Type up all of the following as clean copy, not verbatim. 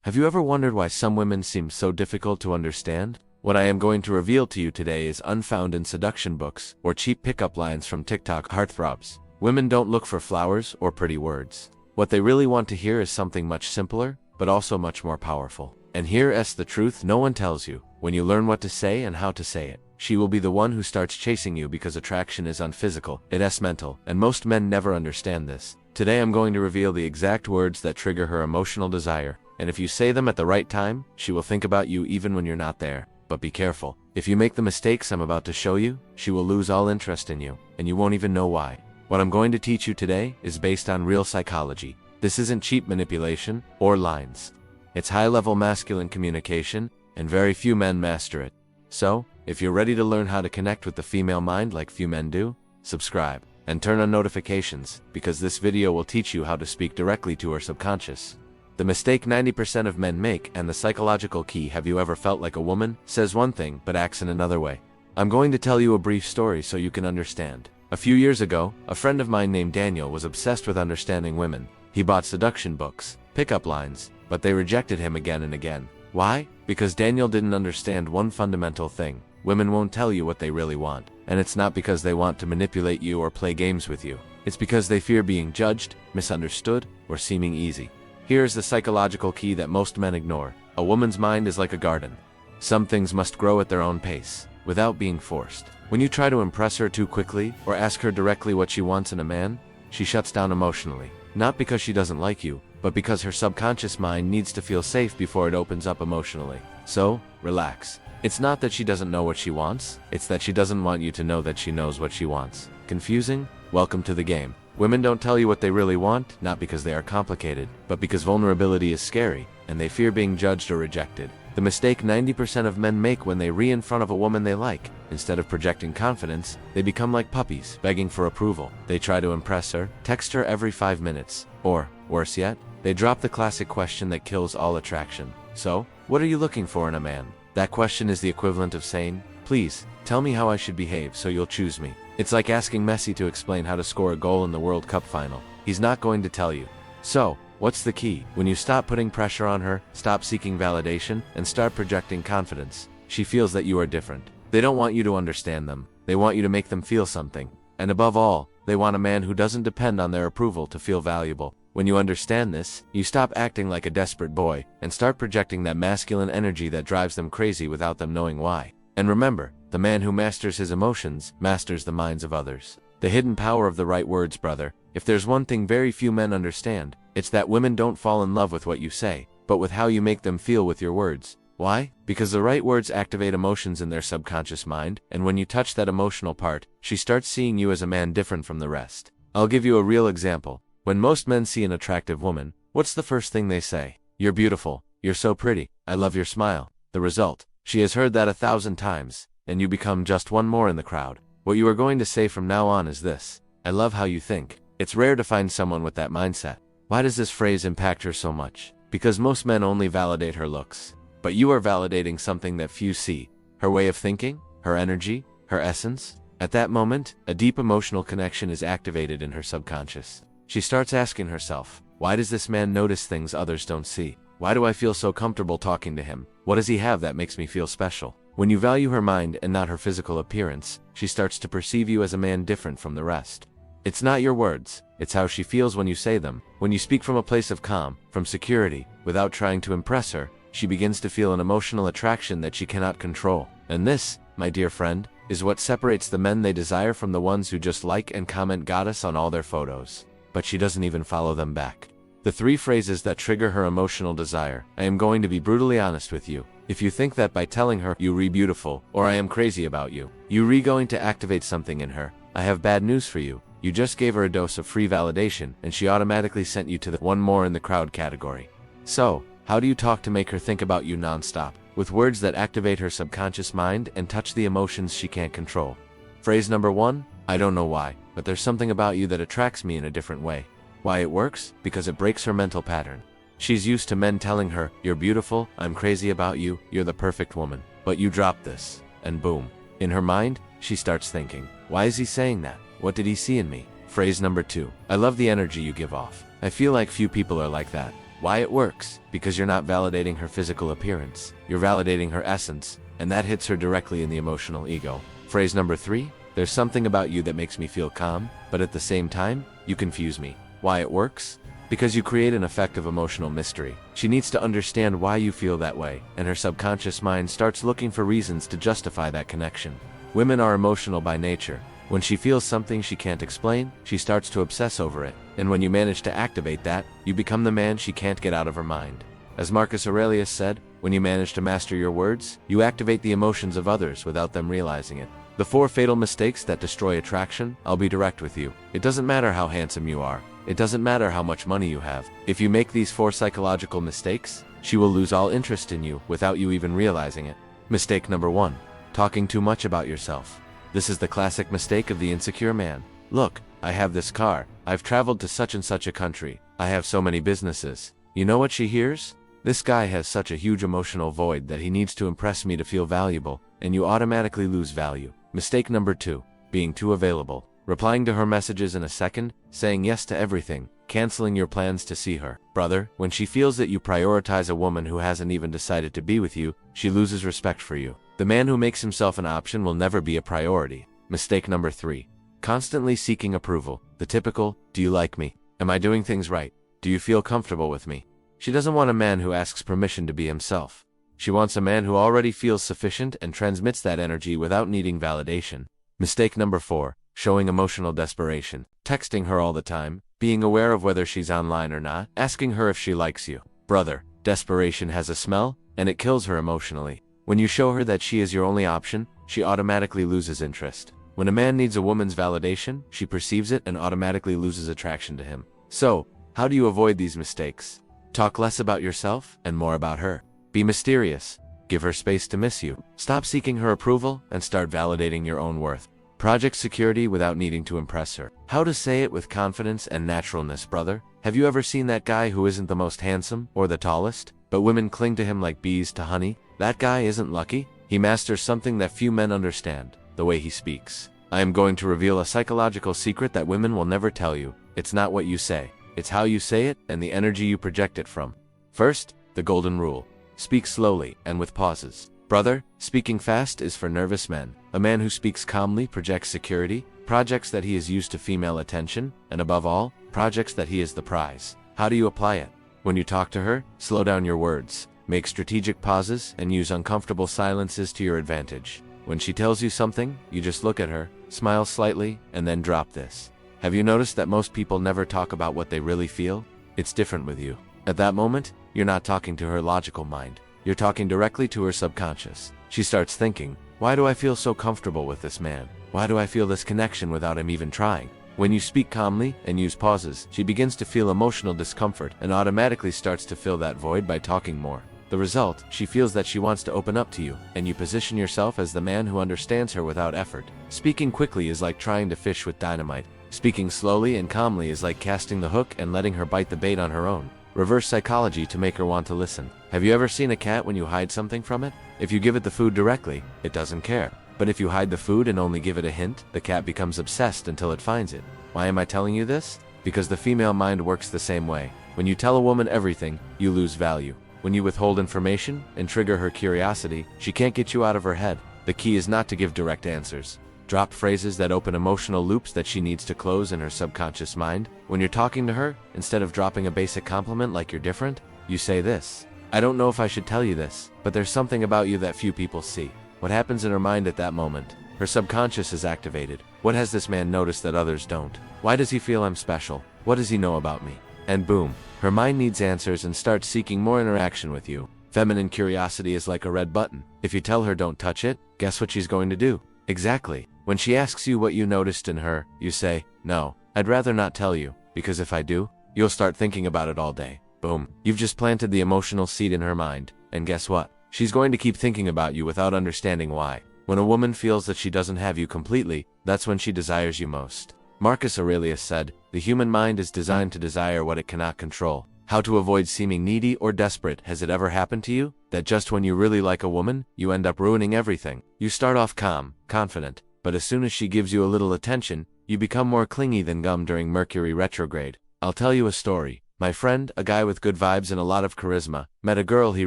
Have you ever wondered why some women seem so difficult to understand? What I am going to reveal to you today is unfound in seduction books or cheap pickup lines from TikTok heartthrobs. Women don't look for flowers or pretty words. What they really want to hear is something much simpler, but also much more powerful. And here's the truth no one tells you. When you learn what to say and how to say it, she will be the one who starts chasing you because attraction is unphysical, it's mental, and most men never understand this. Today I'm going to reveal the exact words that trigger her emotional desire, and if you say them at the right time, she will think about you even when you're not there. But be careful. If you make the mistakes I'm about to show you, she will lose all interest in you, and you won't even know why. What I'm going to teach you today is based on real psychology. This isn't cheap manipulation or lines. It's high-level masculine communication, and very few men master it. So, if you're ready to learn how to connect with the female mind like few men do, subscribe and turn on notifications, because this video will teach you how to speak directly to her subconscious. The mistake 90% of men make and the psychological key. Have you ever felt like a woman says one thing but acts in another way? I'm going to tell you a brief story so you can understand. A few years ago, a friend of mine named Daniel was obsessed with understanding women. He bought seduction books, pickup lines, but they rejected him again and again. Why? Because Daniel didn't understand one fundamental thing. Women won't tell you what they really want, and it's not because they want to manipulate you or play games with you. It's because they fear being judged, misunderstood, or seeming easy. Here's the psychological key that most men ignore. A woman's mind is like a garden. Some things must grow at their own pace, without being forced. When you try to impress her too quickly, or ask her directly what she wants in a man, she shuts down emotionally. Not because she doesn't like you, but because her subconscious mind needs to feel safe before it opens up emotionally. So, relax. It's not that she doesn't know what she wants, it's that she doesn't want you to know that she knows what she wants. Confusing? Welcome to the game. Women don't tell you what they really want, not because they are complicated, but because vulnerability is scary, and they fear being judged or rejected. The mistake 90% of men make when they in front of a woman they like, instead of projecting confidence, they become like puppies, begging for approval. They try to impress her, text her every 5 minutes, or, worse yet, they drop the classic question that kills all attraction. So, what are you looking for in a man? That question is the equivalent of saying, please, tell me how I should behave so you'll choose me. It's like asking Messi to explain how to score a goal in the World Cup final. He's not going to tell you. So, what's the key? When you stop putting pressure on her, stop seeking validation, and start projecting confidence, she feels that you are different. They don't want you to understand them. They want you to make them feel something. And above all, they want a man who doesn't depend on their approval to feel valuable. When you understand this, you stop acting like a desperate boy, and start projecting that masculine energy that drives them crazy without them knowing why. And remember, the man who masters his emotions, masters the minds of others. The hidden power of the right words, brother. If there's one thing very few men understand, it's that women don't fall in love with what you say, but with how you make them feel with your words. Why? Because the right words activate emotions in their subconscious mind, and when you touch that emotional part, she starts seeing you as a man different from the rest. I'll give you a real example. When most men see an attractive woman, what's the first thing they say? You're beautiful. You're so pretty. I love your smile. The result? She has heard that 1,000 times, and you become just one more in the crowd. What you are going to say from now on is this: I love how you think. It's rare to find someone with that mindset. Why does this phrase impact her so much? Because most men only validate her looks. But you are validating something that few see. Her way of thinking, her energy, her essence. At that moment, a deep emotional connection is activated in her subconscious. She starts asking herself, why does this man notice things others don't see? Why do I feel so comfortable talking to him? What does he have that makes me feel special? When you value her mind and not her physical appearance, she starts to perceive you as a man different from the rest. It's not your words, it's how she feels when you say them. When you speak from a place of calm, from security, without trying to impress her, she begins to feel an emotional attraction that she cannot control. And this, my dear friend, is what separates the men they desire from the ones who just like and comment goddess on all their photos. But she doesn't even follow them back. The 3 phrases that trigger her emotional desire. I am going to be brutally honest with you. If you think that by telling her, you beautiful, or I am crazy about you, you going to activate something in her, I have bad news for you. You just gave her a dose of free validation, and she automatically sent you to the one more in the crowd category. So, how do you talk to make her think about you non-stop? With words that activate her subconscious mind and touch the emotions she can't control. Phrase number 1, I don't know why, but there's something about you that attracts me in a different way. Why it works? Because it breaks her mental pattern. She's used to men telling her, you're beautiful, I'm crazy about you, you're the perfect woman. But you drop this, and boom. In her mind, she starts thinking, why is he saying that? What did he see in me? Phrase number 2, I love the energy you give off. I feel like few people are like that. Why it works? Because you're not validating her physical appearance. You're validating her essence, and that hits her directly in the emotional ego. Phrase number 3, there's something about you that makes me feel calm, but at the same time, you confuse me. Why it works? Because you create an effective emotional mystery. She needs to understand why you feel that way, and her subconscious mind starts looking for reasons to justify that connection. Women are emotional by nature. When she feels something she can't explain, she starts to obsess over it, and when you manage to activate that, you become the man she can't get out of her mind. As Marcus Aurelius said, when you manage to master your words, you activate the emotions of others without them realizing it. The 4 fatal mistakes that destroy attraction. I'll be direct with you. It doesn't matter how handsome you are. It doesn't matter how much money you have. If you make these 4 psychological mistakes, she will lose all interest in you without you even realizing it. Mistake number 1. Talking too much about yourself. This is the classic mistake of the insecure man. Look, I have this car. I've traveled to such and such a country. I have so many businesses. You know what she hears? This guy has such a huge emotional void that he needs to impress me to feel valuable, and you automatically lose value. Mistake number 2. Being too available. Replying to her messages in a second, saying yes to everything, canceling your plans to see her. Brother, when she feels that you prioritize a woman who hasn't even decided to be with you, she loses respect for you. The man who makes himself an option will never be a priority. Mistake number 3. Constantly seeking approval. The typical, do you like me? Am I doing things right? Do you feel comfortable with me? She doesn't want a man who asks permission to be himself. She wants a man who already feels sufficient and transmits that energy without needing validation. Mistake number 4. Showing emotional desperation. Texting her all the time, being aware of whether she's online or not, asking her if she likes you. Brother, desperation has a smell, and it kills her emotionally. When you show her that she is your only option, she automatically loses interest. When a man needs a woman's validation, she perceives it and automatically loses attraction to him. So, how do you avoid these mistakes? Talk less about yourself and more about her. Be mysterious. Give her space to miss you. Stop seeking her approval and start validating your own worth. Project security without needing to impress her. How to say it with confidence and naturalness, brother? Have you ever seen that guy who isn't the most handsome or the tallest, but women cling to him like bees to honey? That guy isn't lucky. He masters something that few men understand, the way he speaks. I am going to reveal a psychological secret that women will never tell you. It's not what you say. It's how you say it and the energy you project it from. First, the golden rule. Speak slowly and with pauses. Brother, speaking fast is for nervous men. A man who speaks calmly projects security, projects that he is used to female attention, and above all, projects that he is the prize. How do you apply it? When you talk to her, slow down your words. Make strategic pauses and use uncomfortable silences to your advantage. When she tells you something, you just look at her, smile slightly, and then drop this. Have you noticed that most people never talk about what they really feel? It's different with you. At that moment, you're not talking to her logical mind. You're talking directly to her subconscious. She starts thinking, why do I feel so comfortable with this man? Why do I feel this connection without him even trying? When you speak calmly and use pauses, she begins to feel emotional discomfort and automatically starts to fill that void by talking more. The result, she feels that she wants to open up to you, and you position yourself as the man who understands her without effort. Speaking quickly is like trying to fish with dynamite. Speaking slowly and calmly is like casting the hook and letting her bite the bait on her own. Reverse psychology to make her want to listen. Have you ever seen a cat when you hide something from it? If you give it the food directly, it doesn't care. But if you hide the food and only give it a hint, the cat becomes obsessed until it finds it. Why am I telling you this? Because the female mind works the same way. When you tell a woman everything, you lose value. When you withhold information and trigger her curiosity, she can't get you out of her head. The key is not to give direct answers. Drop phrases that open emotional loops that she needs to close in her subconscious mind. When you're talking to her, instead of dropping a basic compliment like you're different, you say this. I don't know if I should tell you this, but there's something about you that few people see. What happens in her mind at that moment? Her subconscious is activated. What has this man noticed that others don't? Why does he feel I'm special? What does he know about me? And boom, her mind needs answers and starts seeking more interaction with you. Feminine curiosity is like a red button. If you tell her don't touch it, guess what she's going to do? Exactly. When she asks you what you noticed in her, you say, no, I'd rather not tell you, because if I do, you'll start thinking about it all day. Boom. You've just planted the emotional seed in her mind, and guess what? She's going to keep thinking about you without understanding why. When a woman feels that she doesn't have you completely, that's when she desires you most. Marcus Aurelius said, the human mind is designed to desire what it cannot control. How to avoid seeming needy or desperate. Has it ever happened to you that just when you really like a woman, you end up ruining everything? You start off calm, confident, but as soon as she gives you a little attention, you become more clingy than gum during Mercury retrograde. I'll tell you a story. My friend, a guy with good vibes and a lot of charisma, met a girl he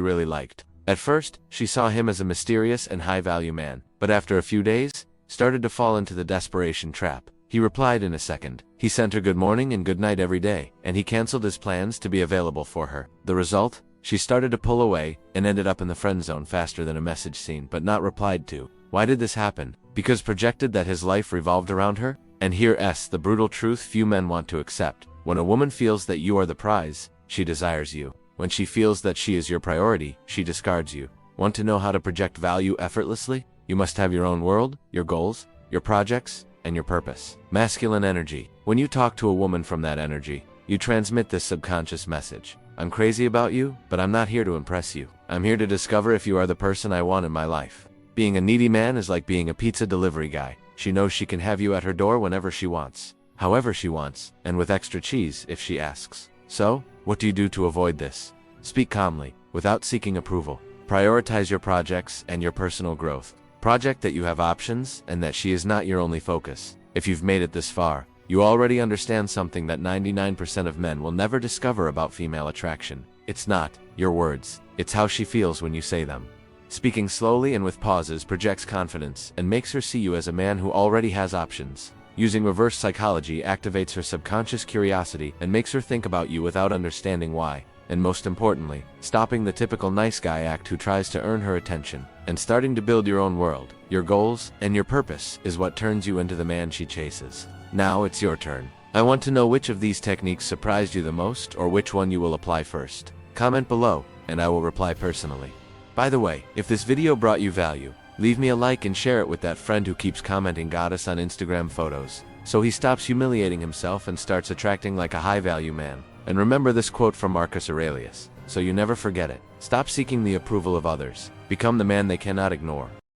really liked. At first, she saw him as a mysterious and high-value man, but after a few days, started to fall into the desperation trap. He replied in a second. He sent her good morning and good night every day, and he canceled his plans to be available for her. The result? She started to pull away and ended up in the friend zone faster than a message seen but not replied to. Why did this happen? Because projected that his life revolved around her? And here's the brutal truth few men want to accept. When a woman feels that you are the prize, she desires you. When she feels that she is your priority, she discards you. Want to know how to project value effortlessly? You must have your own world, your goals, your projects, and your purpose. Masculine energy. When you talk to a woman from that energy, you transmit this subconscious message. I'm crazy about you, but I'm not here to impress you. I'm here to discover if you are the person I want in my life. Being a needy man is like being a pizza delivery guy. She knows she can have you at her door whenever she wants, however she wants, and with extra cheese if she asks. So, what do you do to avoid this? Speak calmly, without seeking approval. Prioritize your projects and your personal growth. Project that you have options and that she is not your only focus. If you've made it this far, you already understand something that 99% of men will never discover about female attraction. It's not your words, it's how she feels when you say them. Speaking slowly and with pauses projects confidence and makes her see you as a man who already has options. Using reverse psychology activates her subconscious curiosity and makes her think about you without understanding why. And most importantly, stopping the typical nice guy act who tries to earn her attention, and starting to build your own world, your goals, and your purpose is what turns you into the man she chases. Now it's your turn. I want to know which of these techniques surprised you the most or which one you will apply first. Comment below, and I will reply personally. By the way, if this video brought you value, leave me a like and share it with that friend who keeps commenting goddess on Instagram photos, so he stops humiliating himself and starts attracting like a high-value man. And remember this quote from Marcus Aurelius, so you never forget it. Stop seeking the approval of others. Become the man they cannot ignore.